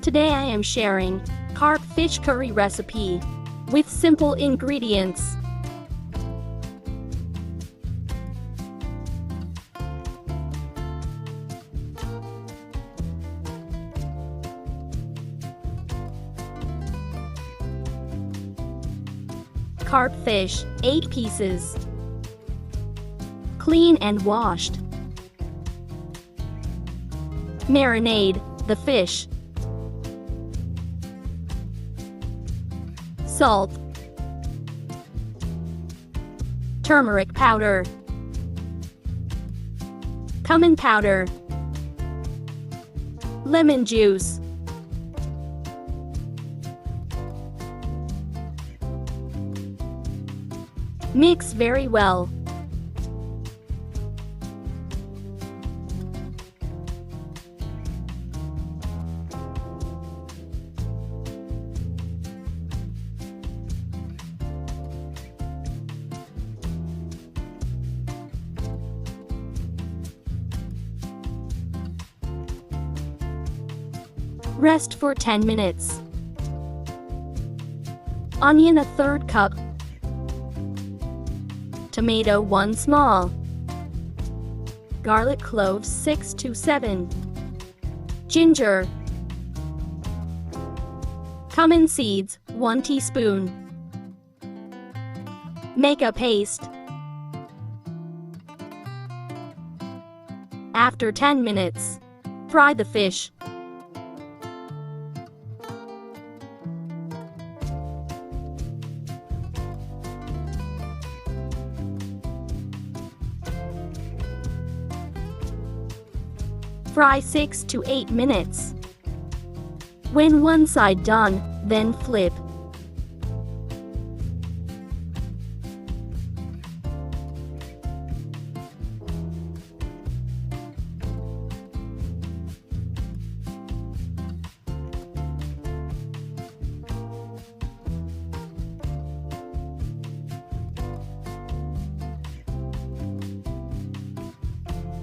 Today I am sharing carp fish curry recipe with simple ingredients. Carp fish, 8 pieces. Clean and washed. Marinade the fish. Salt. Turmeric powder. Cumin powder. Lemon juice. Mix very well. Rest for 10 minutes. Onion, 1/3 cup. Tomato, 1 small. Garlic cloves, 6 to 7. Ginger. Cumin seeds, 1 teaspoon. Make a paste. After 10 minutes, fry the fish. Fry 6 to 8 minutes. When one side done, then flip.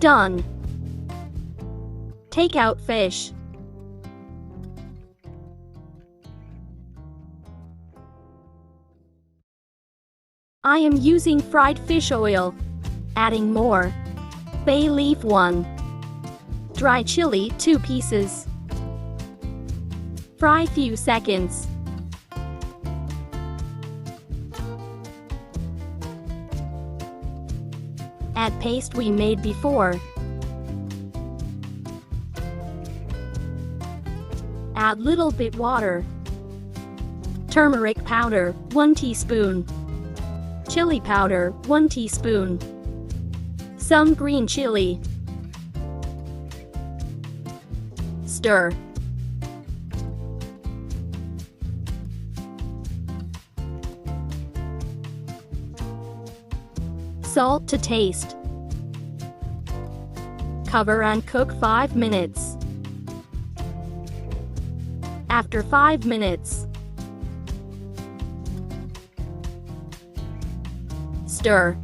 Done. Take out fish. I am using fried fish oil. Adding more. Bay leaf, 1. Dry chili, 2 pieces. Fry few seconds. Add paste we made before. Add little bit water. Turmeric powder, 1 teaspoon. Chili powder, 1 teaspoon. Some green chili. Stir. Salt to taste. Cover and cook 5 minutes. After 5 minutes, stir.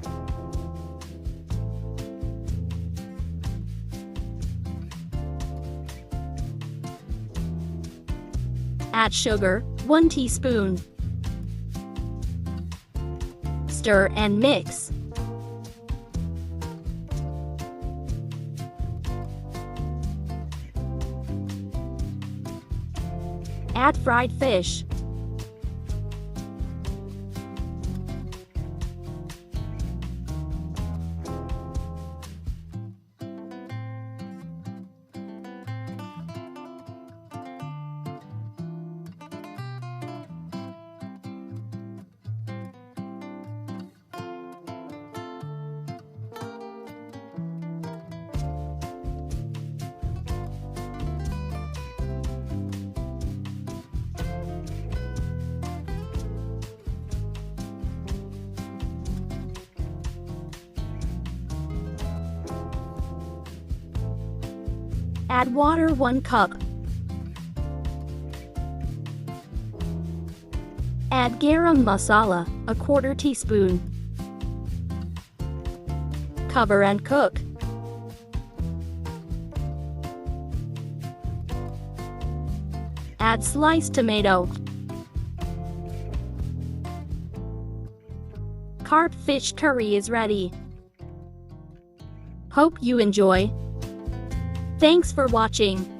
Add sugar, 1 teaspoon. Stir and mix. Add fried fish. Add water, 1 cup. Add garam masala, 1/4 teaspoon. Cover and cook. Add sliced tomato. Carp fish curry is ready. Hope you enjoy. Thanks for watching.